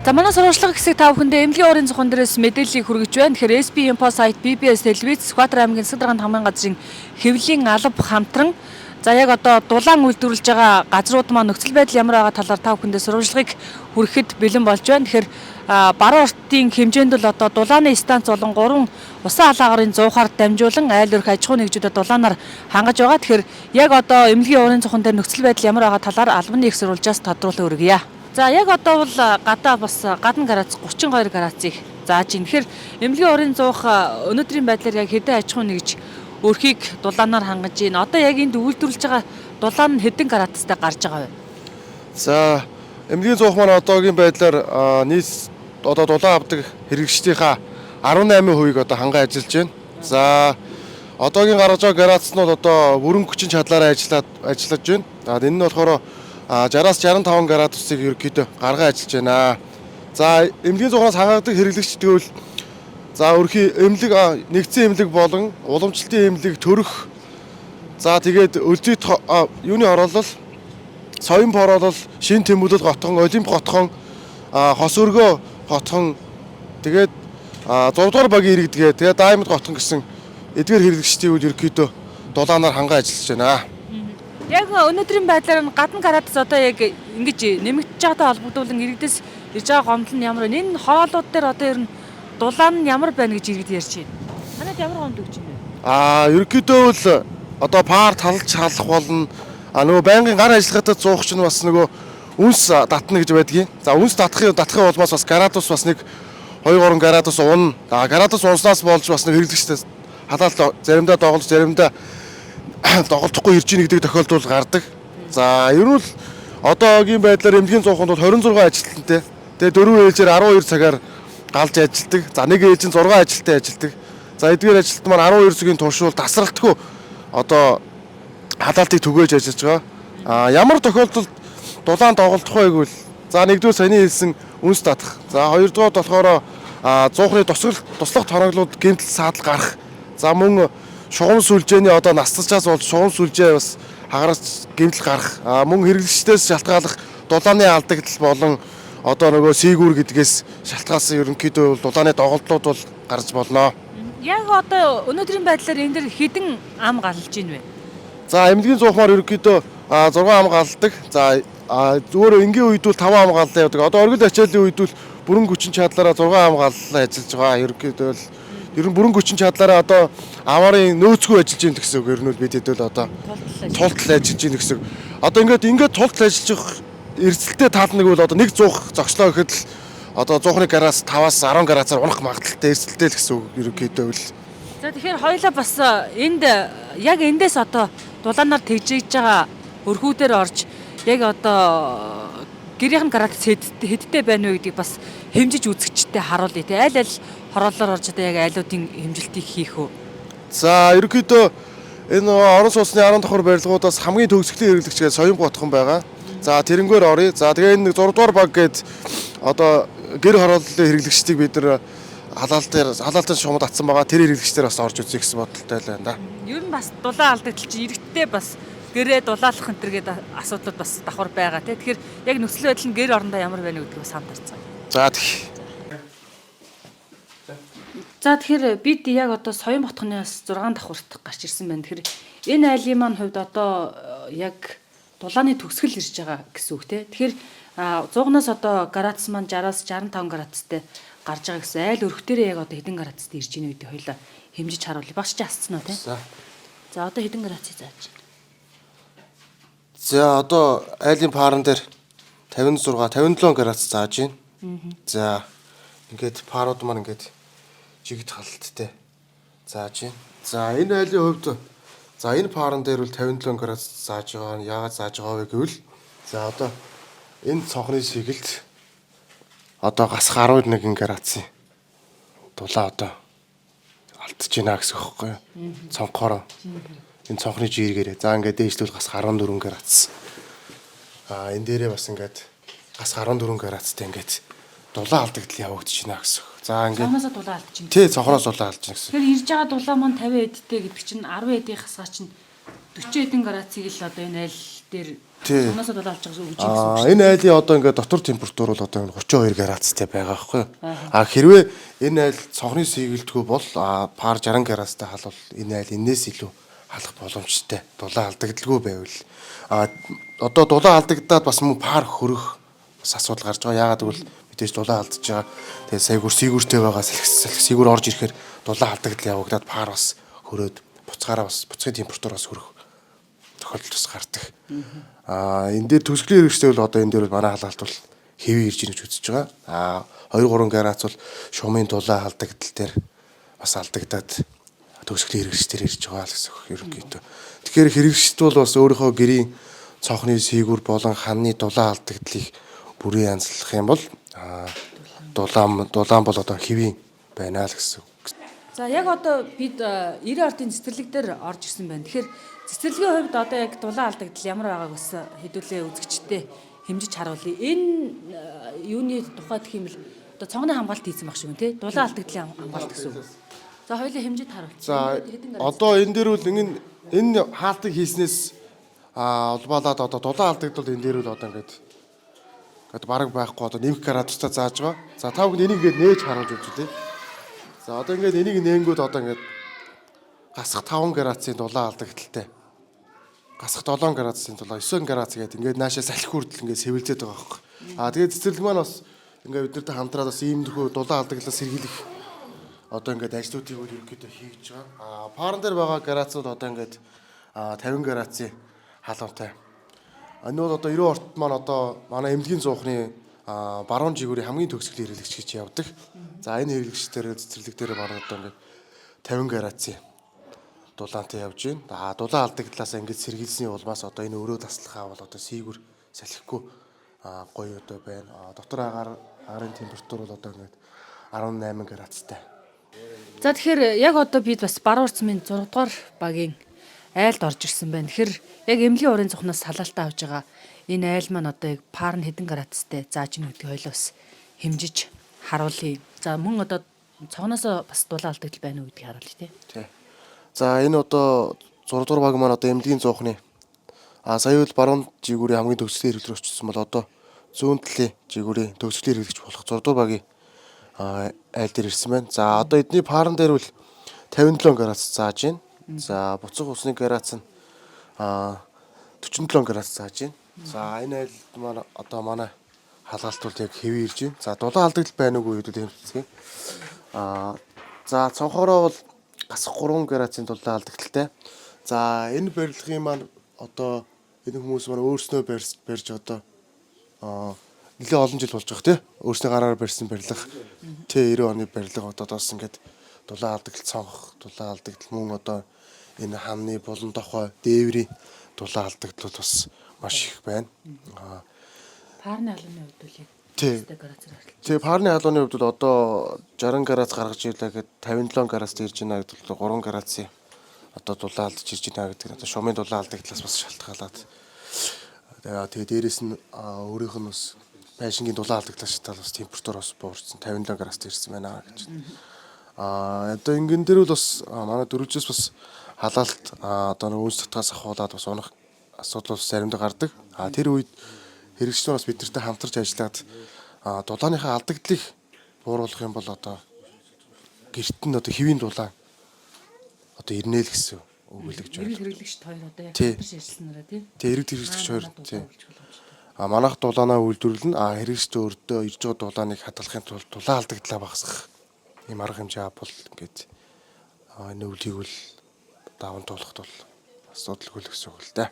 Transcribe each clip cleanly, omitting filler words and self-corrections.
За манай сурвалжлага хэсэг та бүхэндээ эмнэлгийн уурын зохион дээрээс мэдээллийг хүргэж байна. Тэгэхээр SB Info сайт, BBS телевиз, Сүхбаатар аймгийн Засаг дарганы хамгаалын газрын хэвлэлийн алба хамтран за яг одоо дулаан үйлдвэрлэж байгаа газрууд маань нөхцөл байдал ямар байгаа талаар та бүхэндээ сурвалжлагыг хүргэхэд бэлэн болж байна. Тэгэхээр баруун ортын хэмжээнд л одоо дулааны станц болон 3 усан алаагарын 100-аар дамжуулан айл өрх аж ахуйн нэгжүүдэд дулаанаар хангаж байгаа. Тэгэхээр яг одоо эмнэлгийн уурын зохион дээр нөхцөл байдал ямар байгаа талаар албаны их сурвалжаас тодруулан өргөе. За яг одоо бол гадаа бас гадна градус 32 градусыг зааж ийн. Тэгэхээр эмнэлгийн уурын зуух өнөөдрийн байдлаар яг хэдэн аж ахуй нэгж өрхийг дулаанаар хангаж ийн. Одоо яг энд үйлдвэрлэж байгаа дулаан нь хэдэн градустай гарч байгаа вэ? За эмнэлгийн зуух маань одоогийн байдлаар нийт одоо дулаан авдаг хэрэгжлийнхаа 18%-ийг одоо ханган ажиллаж байна. За одоогийн гаргаж байгаа градуснууд одоо бүрэн хүчин чадлаараа ажиллаж байна. За энэ нь болохоор 60-аас 65 градусыг ерөнхийдөө гаргаа ажиллаж байна. За эмнэлгийн зуухаас хангагддаг хэрэглэгч тэгвэл за өрхийн эмнэлэг нэгдсэн эмнэлэг болон уламжлалтын эмнэлэг төрөх. За тэгээд өлзий юуны хороолол, соён хороолол, шин тэмүүлэл готхон, олимп готхон, хос өргөө готхон тэгээд 6 дугаар багийн иргэдгээ тэгээд даймонд готхон гэсэн эдгээр хэрэглэгчдийн үйл ерөнхийдөө дулаанаар ханган ажиллаж байна. Яг өнөөдрийн байдлаар нь гадна градус одоо яг ингэж нэмэгдэж байгаатай холбогдуулан иргэдээс ирж байгаа гомдол нь ямар вэ? Энэ хороолууд дээр одоо ер нь дулаан нь ямар байна гэж иргэд ярьж байна. Манайд ямар гомдол өгч байна вэ? Ерөнхийдөө л одоо пар талж халах болно. Нөгөө байнгын гар ажиллагаатай зуугч нь бас нөгөө үнс татна гэж байдгийг. За үнс татахын улмаас бас градус бас нэг 2-3 градус унна. Градус унснаас болж бас нэг хэрэглэгчтэй халаалт заримдаа доголж заримдаа доголдохгүй ирж ийн гэдэг тохиолдол гардаг. За ер нь л одоогийн байдлаар эмнэлгийн зууханд бол 26 ажилтнтай. Тэгээ 4 ээлжээр 12 цагаар галж ажилтдаг. За нэг ээлж нь 6 ажилттай ажилтдаг. За эдгээр ажилтнууд маань 12 цагийн туршуул тасралтгүй одоо халаалтыг түгээж ажиллаж байгаа. Ямар тохиолдолд дулаан доголдох вэ гэвэл за нэгдүгээр саяны хэлсэн үнс татах. За хоёрдугаар болохоор зуухны туслах тоноглууд гэмтэл саадал гарах. За мөн шугам сүлжээний одоо насталчаас болж шугам сүлжээ бас хагараас гэмтэл гарах. Мөн хэрэглэгчдээс шалтгааллах дулааны алдагдал болон одоо нөгөө сийгүүр гэдгээс шалтгаалсан ерөнхийдөө дулааны доголдлууд бол гарч болно. Яг одоо өнөөдрийн байдлаар энэ дэр хэдэн ам галж ийн вэ? За эмнэлгийн зуухмаар ерөнхийдөө 6 ам галдаг. За зүгээр энгийн үед бол 5 ам галлаа явдаг. Одоо оргил ачааллын үед бол бүрэн хүчин чадлаараа 6 ам галлаа ажиллаж байгаа. Ерөнхийдөө л ер нь бүрэн хүчин чадлаараа одоо амарын нөөцгүй ажиллаж ийн гэсэн үг. Ер нь бол бид хэдүүл одоо тултал ажиллаж ийн гэсэн үг. Одоо ингээд тултал ажиллаж эрсдэлтэй тал нэг бол одоо нэг зуух зогслоо гэхэд л одоо зуухны гараас 5-аас 10 градусаар унах магадлалтай эрсдэлтэй л гэсэн үг ерөнхийдөө л. За тэгэхээр хоёулаа бас энд яг эндээс одоо дулаанаар тэгжиж байгаа өрхүүдээр орж яг одоо гэрийнх нь градус хэдтэй байна вэ гэдгийг бас хэмжиж үзэгчтэй харуулъя те. Аль хорооллоор орж одоо яг айлуудын хэмжилтийг хийх үү? За ерөнхийдөө энэ орон сууцны 10 давхар барилгуудаас хамгийн төгсгөлийн хэрэглэгч гэж соён готхон байгаа. За тэрнгээр оръё. За тэгээ энэ 6 дугаар баг гээд одоо гэр хорооллын хэрэглэгчдийг бид нар халаалтын шугамд атсан байгаа. Тэр хэрэглэгчдэр бас орж үзье гэсэн бодолтой л байна да. Ер нь бас дулаан алдагдал чи иргэдтэй бас гэрээ дулаалах энэ төр гэдэг асуудлууд бас давхар байгаа те. Тэгэхээр яг нөхцөл байдал нь гэр орондоо ямар байна гэдгийг бас хамтарцгаая. За тэгэхээр бид яг одоо соён ботхоны бас 6 давхарт гарч ирсэн байна. Тэгэхээр энэ айлын маань хувьд одоо яг дулааны төгсгөл ирж байгаа гэсэн үг те. Тэгэхээр 100-аас одоо градус маань 60-аас 65 градустай гарч байгаа гэсэн айл өрхтөрөө яг одоо хэдэн градустай ирж ийн үедээ хоёлаа хэмжиж харуулъя. Багш чи асцсан уу те? За одоо хэдэн градусыг зааж байна? За одоо айлын паран дээр 56, 57 градус зааж байна. За ингээд парууд маань ингээд жигд халттай зааж байна. За энэ айлын хувьд за энэ паран дээр бол 57 градус зааж байгаа нь яагаад зааж байгаа вэ гэвэл за одоо энэ цонхны сэгэлд одоо гасх 11 градусын дулаан одоо алдчихж байна гэсэн үг байхгүй юу? Цонхороо энэ цонхны жиргээрээ за ингээд дээшлүүл гасх 14 градус. Энэ дээрээ бас ингээд гасх 14 градустай ингээд дулаан алдагдал явагдаж байна гэсэн үг. За ингээд цонхоосоо дулаан алдаж байна. Тий, цонхороос дулаан алдаж байна гэсэн. Тэгэхээр ирж байгаа дулаан маань 50 эдтэй гэдэг чинь 10 эдийн хасгаа чинь 40 эдэн градусыг л одоо энэ айл дээр Унаасаа дулаан алж байгаа үгүй гэсэн. Энэ айлын одоо ингээд дотор температур бол одоо 32 градустай байгаа байхгүй. Хэрвээ энэ айл цонхны сийгэлдэггүй бол пар 60 градустай халвал энэ айл энээс илүү халах боломжтой. Дулаан алдагдaltaгүй байвал одоо дулаан алдагдаад бас мөн пар хөрөх бас асуудал гарч байгаа. Яагаад гэвэл мэдээж дулаан алдж байгаа. Тэгээ сайгүр сийгүртэй байгаа сийгүр орж ирэхээр дулаан алдагдал явагдаад пар бас хөрөөд буцахаараа бас буцахын температур бас хөрөх тохиолдол бас гардаг. Энэ дээр төсгөлийн хэрэгстэй бол одоо энэ дээр манай халаалт бол хэвээ ирж ийн гэж үзэж байгаа. 2-3 градус бол шумын дулаан алдагдал дээр бас алдагдаад төсгөлийн хэрэгсээр ирж байгаа л гэсэн үг ерөнхийдөө. Тэгэхээр хэрэгсэд бол бас өөрийнхөө гэрийн цонхны сийгүр болон ханны дулаан алдагдлыг бүрэн янзлах юм бол дулаан бол одоо хэвийн байна л гэсэн үг. За яг одоо бид 90 ардын цэцэрлэг дээр орж ирсэн байна. Тэгэхээр цэцэрлэгийн хувьд одоо яг дулаан алдагдал ямар байгааг бас хэдүүлээ үзэгчтэй хэмжиж харуулъя. Энэ юуны тухайд гэх юм бол одоо цонхны хамгаалалт хийсэн баг шүү нэ, дулаан алдагдлын хамгаалалт гэсэн үг. За хоёулаа хэмжиж харуулъя. За одоо энэ дээр бол энэ хаалтыг хийснээс улбаалаад одоо дулаан алдагдал энэ дээр бол одоо ингээд бараг байхгүй одоо нэмэх градустай зааж байгаа. За та бүхэн энийг ингээд нээж харуулж үзүүлээ. За одоо ингээд энийг нээнгүүд одоо ингээд гасах 5 градусын дулаан алдагдaltaй. Гасах 7 градусын дулаан 9 градус гэдэг ингээд наашаа салхи хүртэл ингээд сэвэлзээд байгаа байхгүй. Тэгээд цэцэрлэг маань бас ингээд биднэртэй хамтраад бас ийм дөхөө дулаан алдаглаас сэргийлэх одоо ингээд ажлуудыг өөр ерөнхийдөө хийж байгаа. Парн дээр байгаа градусууд одоо ингээд 50 градусын халуунтай. Энэ бол одоо 90 орт маань одоо манай эмнэлгийн зуухны баруун жигүүрийн хамгийн төгсгөл хэрэглэгч гэж явдаг. За энэ хэрэглэгч дээр цэцэрлэг дээр бараг одоо ингээд 50 градусын дулаантай явж байна. Дулаан алдагдлаас ингээд сэргийлсний улмаас одоо энэ өрөө таслахаа бол одоо сийгүр салхихгүй гоё одоо байна. Дотор агарын температур бол одоо ингээд 18 градустай. За тэгэхээр яг одоо бид бас Баруун Урцмын 6 дугаар багийн айлд орж ирсэн байна. Тэгэхээр яг эмнэлгийн урын цухнаас салаалтаа авж байгаа энэ айл маань одоо яг пар нь хэдэн градустай зааж ийн гэдгийг хоёлоо бас хэмжиж харуулъя. За мөн одоо цогноос бас дулаан алдагдал байна уу гэдгийг харуулъя тий. За энэ одоо 6 дугаар баг маань одоо эмнэлгийн зуухны сая үл баруун жигүүрийн хамгийн төгсгөлийн хэрэглэр очсон бол одоо зүүн талын жигүүрийн төгсгөлийн хэрэглэгч болох 6 дугаар багийн айл дээр ирсэн байна. За одоо эдний парн дээр бол 57 градус зааж байна. За буцах усны градус нь 47 градус зааж байна. За энэ айл маань одоо манай халгаалт бол яг хэвээ ирж байна. За дулаан алдагдал байна уугүй гэдэг хэлцгээе. За цонхороо бол гасах 3 градусын дулаан алдагдaltaй. За энэ барилгын маань одоо энэ хүмүүс маань өөрснөө барьж одоо нэлээд олон жил болж байгаа тий. Өөрснөө гараар барьсан барилга. Тэ 90 оны барилга одоо бас ингээд дулаан алдагдал цонх, дулаан алдагдал мөн одоо энэ хамны булан тохой, дээврийн дулаан алдагдал бас маш их байна. Парны халууны хувьд бол яг тий парны халууны хувьд бол одоо 60 градус гаргаж ирлээ гэхэд 57 градус ирж байна гэдэг бол 3 градусын одоо дулаан алдж ирж байна гэдэг. Одоо шумын дулаан алдаглаас бас шалтгаалаад тэгээ дээрэс нь өөрийнх нь бас байшингийн дулаан алдаглаас шалтгаалаад бас температур бас буурсан 57 градуст ирсэн байна гэж. Одоо ингэн дээр бол бас манай дөрвөлжөөс бас халаалт одоо үүс татгаас ахуулаад бас унах асуудал бас заримдаа гардаг. Тэр үед хэрэгжлүүд бас бидэртэй хамтарч ажиллаад дулааныхаа алдагдлыг бууруулах юм бол одоо гэрт нь одоо хэвийн дулаан одоо ирнэ л гэсэн үг л гэж байна. хэрэглэгч хоёр одоо яг хамтарч ажилласнараа тий. Иргэд хэрэглэгч хоёр тий. Манайх дулаанаа үйлдвэрлэн хэрэгжлүүд өөртөө ирж байгаа дулааныг хадгалахын тулд дулаан алдагдлаа багасгах ийм арга хэмжээ авбал ингээд энэ өвлийг бол даван туулахд бол асуудалгүй л гэсэн үг л дээ.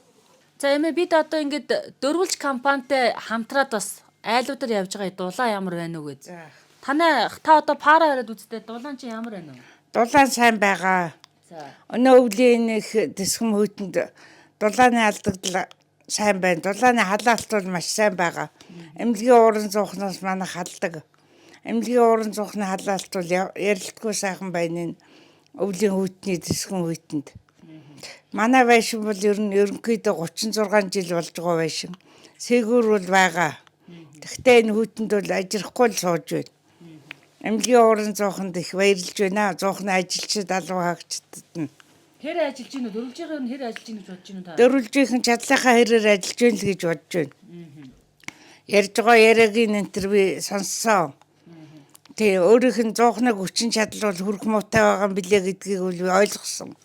За эмээ бид одоо ингээд дөрвөлж компанитай хамтраад бас айлуудаар явж байгаа дулаан ямар байна уу гэж. Та одоо пара яриад үзтээ дулаан чи ямар байна уу? Дулаан сайн байгаа. За. Өнөө өвлийн их дэсхэм хүйтэнд дулааны алдагдал сайн байна. Дулааны халаалт бол маш сайн байгаа. Эмнэлгийн уурын зуухнаас манайх халдаг. Эмнэлгийн уурын зуухны халаалт бол ярилтгүй сайхан байна. Өвлийн хүйтний дэсхэм хүйтэнд. Манай байшин бол ерөнхийдөө 36 жил болж байгаа байшин. Сэгүүр бол байгаа. Гэхдээ энэ хүйтэнд бол ажирахгүй л сууж байна. Эмнэлгийн уурын зууханд их баярлж байна. Зуухны ажилчид алуу хаагчдад нь Хэр ажиллаж гин үү? Дөрвөлжийнхэн хэр ажиллаж гин гэж бодож байна та? Дөрвөлжийнхэн чадлахаа хэрээр ажиллаж байна л гэж бодож байна. Ярьж байгаа яриагийн энтер би сонссон. Тэ өөрийнх нь 101 хүчин чадал бол хүрх муутай байгаа юм билээ гэдгийг бол би ойлгосон.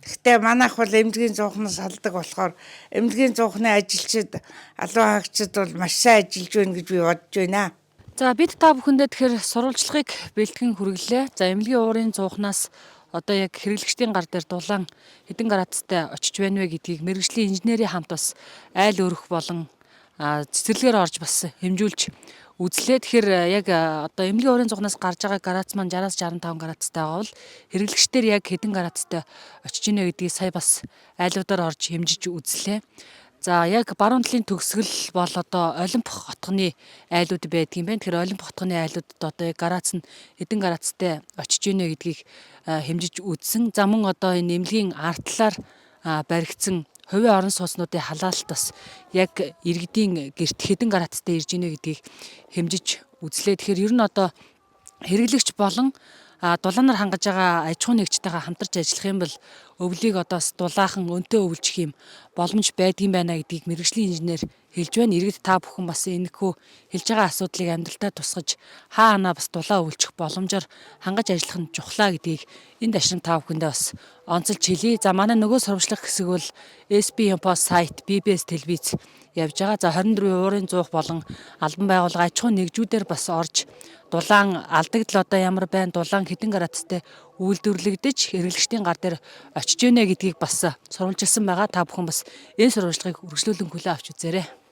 Гэхдээ манайх бол эмнэлгийн 100-наас салдаг болохоор эмнэлгийн 100-ны ажилчид албан хаагчид бол маш сайн ажиллаж байна гэж би бодож байна. За бид та бүхэндээ тэгэхээр сурвалжлагыг бэлтгэн хүргэлээ. За эмнэлгийн уурын 100-наас одоо яг хэрэглэгчдийн гар дээр дулаан хэдэн градустай очиж байна вэ гэдгийг мэргэжлийн инженерийн хамт бас айл өрөх болон цэцэрлэгээр орж бас хэмжүүлж үзлээ. Тэгэхээр яг одоо эмнэлгийн уурын 100-наас гарч байгаа градус маань 60-аас 65 градустай байгаа бол хэрэглэгчдэр яг хэдэн градустай очиж байна гэдгийг сая бас айлуудаар орж хэмжиж үзлээ. За яг баруун талын төгсгөл бол одоо Олимп хотгоны айлууд байдаг юм байна. Тэгэхээр Олимп хотгоны айлуудад одоо яг градус нь хэдэн градустай очиж байна гэдгийг хэмжиж үзсэн. За мөн одоо энэ эмнэлгийн ард талаар баригдсан хувийн орон сууцнуудын халаалт бас яг иргэдийн гэрт хэдэн градустай ирж байна гэдгийг хэмжиж үзлээ. Тэгэхээр ер нь одоо хэрэглэгч болон дулаанаар хангаж байгаа аж ахуйн нэгжтэйгээ хамтарч ажиллах юм бол өвлийг одоо дулаахан өнтөө өвлжих юм боломж байдгийн байна гэдгийг мэргэжлийн инженер хэлж байна. Иргэд та бүхэн бас энэхүү хэлж байгаа асуудлыг амьдралтаа тусгаж хаана бас дулаан өвлжих боломжоор хангаж ажиллах нь чухлаа гэдгийг энэ дашрам та бүхэндээ бас онцолж хэлье. За манай нөгөө сурвалжлах хэсэг бол SP Info сайт BBS телевиз явж байгаа. За 24 уурын 100 болон албан байгууллага аж ахуйн нэгжүүдээр бас орж дулаан алдагдал одоо ямар байна, дулаан хэдэн градустай үйлдвэрлэгдэж хэрэглэгчдийн гар дээр очиж гинэ гэдгийг бас сурвалжилсан байгаа. Та бүхэн бас энэ сурвалжлагыг үргэлжлүүлэн хүлээн авч үзээрэй.